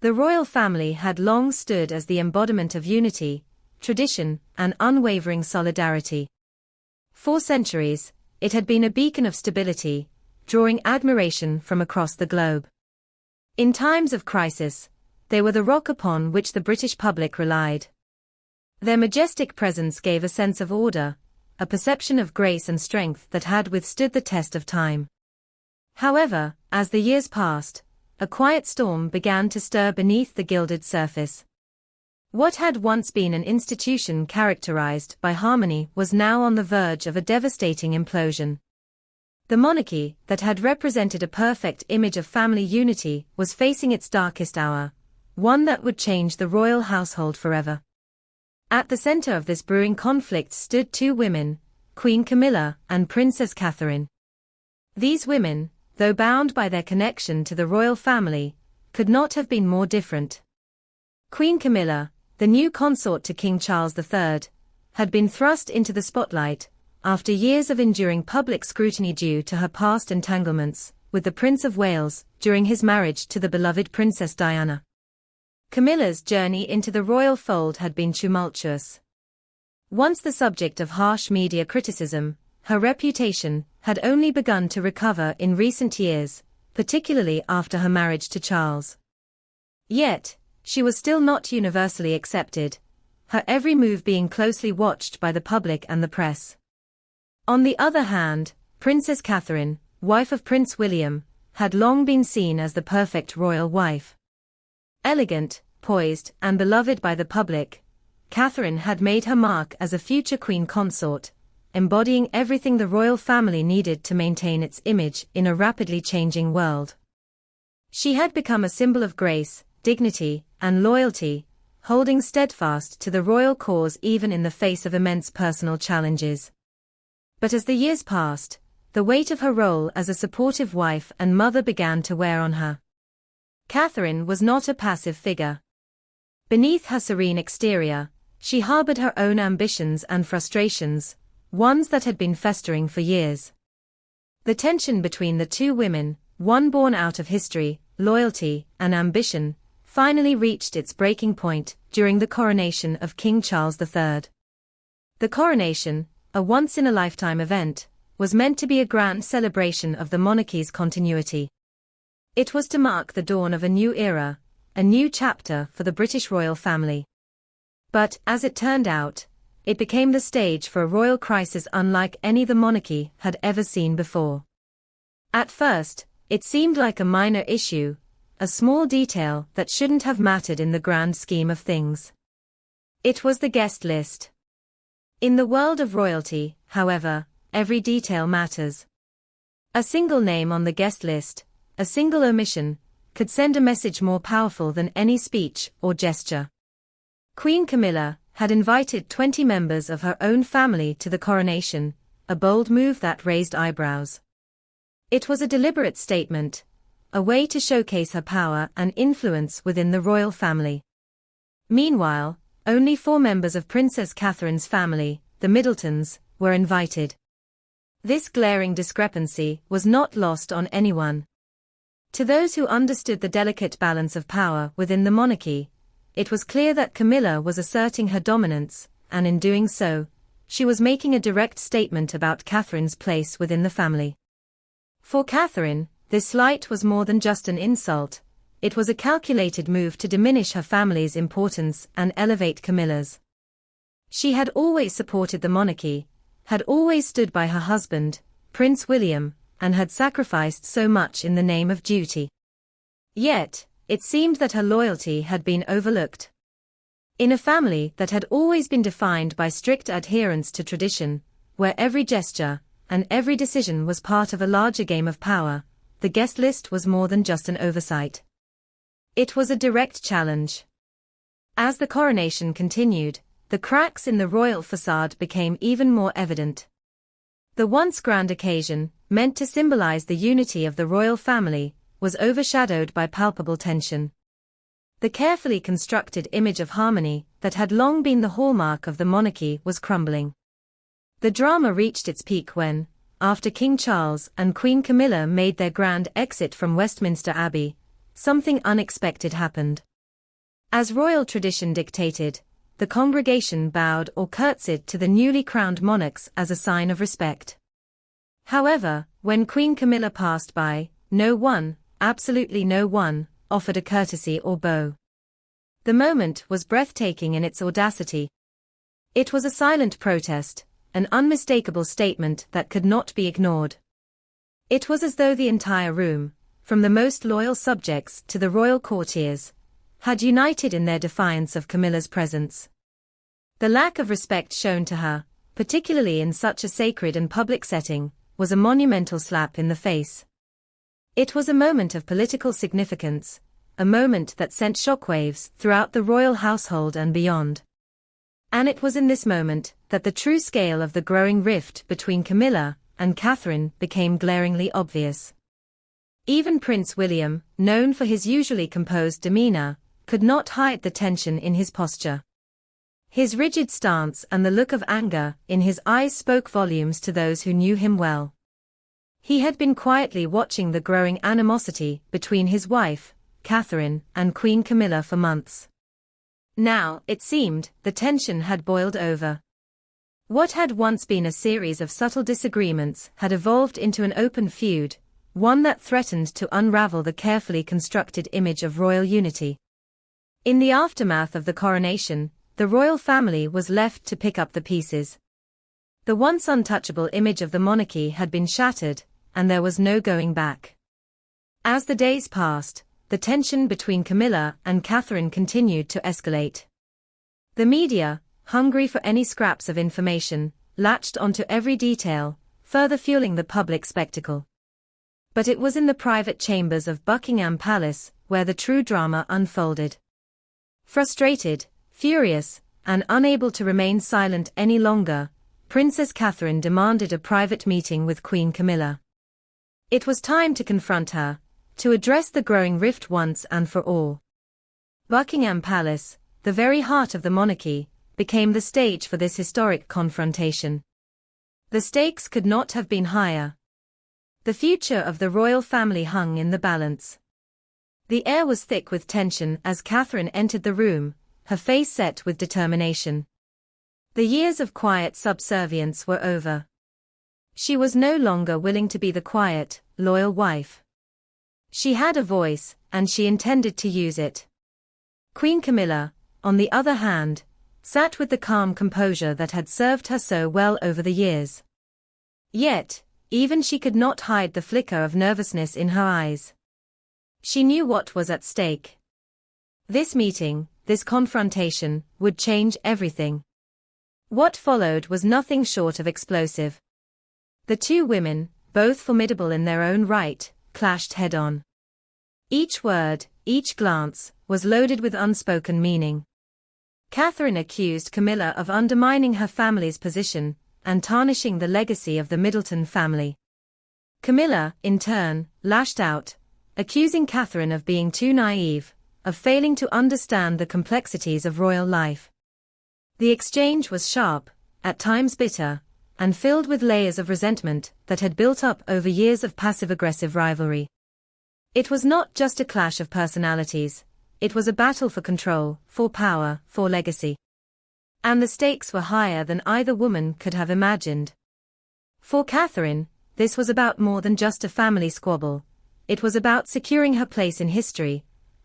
The royal family had long stood as the embodiment of unity, tradition, and unwavering solidarity. For centuries, it had been a beacon of stability, drawing admiration from across the globe. In times of crisis, they were the rock upon which the British public relied. Their majestic presence gave a sense of order, a perception of grace and strength that had withstood the test of time. However, as the years passed, a quiet storm began to stir beneath the gilded surface. What had once been an institution characterized by harmony was now on the verge of a devastating implosion. The monarchy, that had represented a perfect image of family unity, was facing its darkest hour, one that would change the royal household forever. At the center of this brewing conflict stood two women, Queen Camilla and Princess Catherine. These women, though bound by their connection to the royal family, could not have been more different. Queen Camilla, the new consort to King Charles III, had been thrust into the spotlight after years of enduring public scrutiny due to her past entanglements with the Prince of Wales during his marriage to the beloved Princess Diana. Camilla's journey into the royal fold had been tumultuous. Once the subject of harsh media criticism, her reputation had only begun to recover in recent years, particularly after her marriage to Charles. Yet, she was still not universally accepted, her every move being closely watched by the public and the press. On the other hand, Princess Catherine, wife of Prince William, had long been seen as the perfect royal wife. Elegant, poised, and beloved by the public, Catherine had made her mark as a future queen consort, embodying everything the royal family needed to maintain its image in a rapidly changing world. She had become a symbol of grace, dignity, and loyalty, holding steadfast to the royal cause even in the face of immense personal challenges. But as the years passed, the weight of her role as a supportive wife and mother began to wear on her. Catherine was not a passive figure. Beneath her serene exterior, she harbored her own ambitions and frustrations, ones that had been festering for years. The tension between the two women, one born out of history, loyalty, and ambition, finally reached its breaking point during the coronation of King Charles III. The coronation, a once-in-a-lifetime event, was meant to be a grand celebration of the monarchy's continuity. It was to mark the dawn of a new era, a new chapter for the British royal family. But, as it turned out, it became the stage for a royal crisis unlike any the monarchy had ever seen before. At first, it seemed like a minor issue, a small detail that shouldn't have mattered in the grand scheme of things. It was the guest list. In the world of royalty, however, every detail matters. A single name on the guest list, a single omission, could send a message more powerful than any speech or gesture. Queen Camilla had invited 20 members of her own family to the coronation, a bold move that raised eyebrows. It was a deliberate statement, a way to showcase her power and influence within the royal family. Meanwhile, only 4 members of Princess Catherine's family, the Middletons, were invited. This glaring discrepancy was not lost on anyone. To those who understood the delicate balance of power within the monarchy, it was clear that Camilla was asserting her dominance, and in doing so, she was making a direct statement about Catherine's place within the family. For Catherine, this slight was more than just an insult, it was a calculated move to diminish her family's importance and elevate Camilla's. She had always supported the monarchy, had always stood by her husband, Prince William, and had sacrificed so much in the name of duty. Yet, it seemed that her loyalty had been overlooked. In a family that had always been defined by strict adherence to tradition, where every gesture and every decision was part of a larger game of power, the guest list was more than just an oversight. It was a direct challenge. As the coronation continued, the cracks in the royal facade became even more evident. The once grand occasion, meant to symbolize the unity of the royal family, was overshadowed by palpable tension. The carefully constructed image of harmony that had long been the hallmark of the monarchy was crumbling. The drama reached its peak when, after King Charles and Queen Camilla made their grand exit from Westminster Abbey, something unexpected happened. As royal tradition dictated, the congregation bowed or curtsied to the newly crowned monarchs as a sign of respect. However, when Queen Camilla passed by, no one, absolutely no one, offered a courtesy or bow. The moment was breathtaking in its audacity. It was a silent protest, an unmistakable statement that could not be ignored. It was as though the entire room, from the most loyal subjects to the royal courtiers, had united in their defiance of Camilla's presence. The lack of respect shown to her, particularly in such a sacred and public setting, was a monumental slap in the face. It was a moment of political significance, a moment that sent shockwaves throughout the royal household and beyond. And it was in this moment that the true scale of the growing rift between Camilla and Catherine became glaringly obvious. Even Prince William, known for his usually composed demeanor, could not hide the tension in his posture. His rigid stance and the look of anger in his eyes spoke volumes to those who knew him well. He had been quietly watching the growing animosity between his wife, Catherine, and Queen Camilla for months. Now, it seemed, the tension had boiled over. What had once been a series of subtle disagreements had evolved into an open feud, one that threatened to unravel the carefully constructed image of royal unity. In the aftermath of the coronation, the royal family was left to pick up the pieces. The once untouchable image of the monarchy had been shattered, and there was no going back. As the days passed, the tension between Camilla and Catherine continued to escalate. The media, hungry for any scraps of information, latched onto every detail, further fueling the public spectacle. But it was in the private chambers of Buckingham Palace where the true drama unfolded. Frustrated, furious, and unable to remain silent any longer, Princess Catherine demanded a private meeting with Queen Camilla. It was time to confront her, to address the growing rift once and for all. Buckingham Palace, the very heart of the monarchy, became the stage for this historic confrontation. The stakes could not have been higher. The future of the royal family hung in the balance. The air was thick with tension as Catherine entered the room, her face set with determination. The years of quiet subservience were over. She was no longer willing to be the quiet, loyal wife. She had a voice, and she intended to use it. Queen Camilla, on the other hand, sat with the calm composure that had served her so well over the years. Yet, even she could not hide the flicker of nervousness in her eyes. She knew what was at stake. This meeting, this confrontation, would change everything. What followed was nothing short of explosive. The two women, both formidable in their own right, clashed head-on. Each word, each glance, was loaded with unspoken meaning. Catherine accused Camilla of undermining her family's position and tarnishing the legacy of the Middleton family. Camilla, in turn, lashed out, accusing Catherine of being too naive, of failing to understand the complexities of royal life. The exchange was sharp, at times bitter, and filled with layers of resentment that had built up over years of passive-aggressive rivalry. It was not just a clash of personalities, it was a battle for control, for power, for legacy. And the stakes were higher than either woman could have imagined. For Catherine, this was about more than just a family squabble. It was about securing her place in history,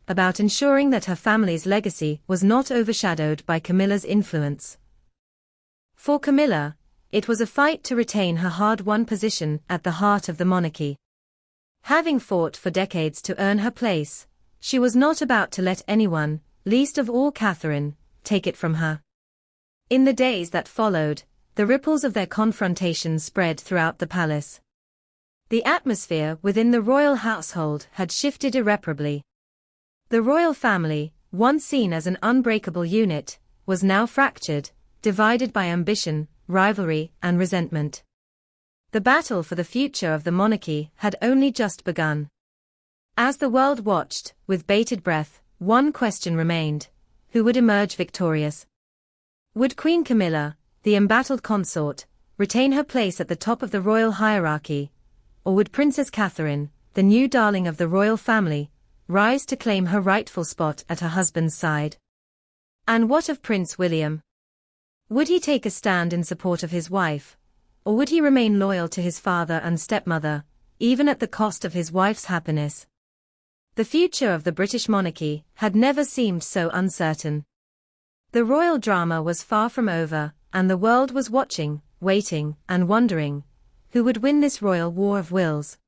about ensuring that her family's legacy was not overshadowed by Camilla's influence. For Camilla, it was a fight to retain her hard-won position at the heart of the monarchy. Having fought for decades to earn her place, she was not about to let anyone, least of all Catherine, take it from her. In the days that followed, the ripples of their confrontation spread throughout the palace. The atmosphere within the royal household had shifted irreparably. The royal family, once seen as an unbreakable unit, was now fractured, divided by ambition, rivalry, and resentment. The battle for the future of the monarchy had only just begun. As the world watched, with bated breath, one question remained: who would emerge victorious? Would Queen Camilla, the embattled consort, retain her place at the top of the royal hierarchy, or would Princess Catherine, the new darling of the royal family, rise to claim her rightful spot at her husband's side? And what of Prince William? Would he take a stand in support of his wife, or would he remain loyal to his father and stepmother, even at the cost of his wife's happiness? The future of the British monarchy had never seemed so uncertain. The royal drama was far from over, and the world was watching, waiting, and wondering, who would win this royal war of wills?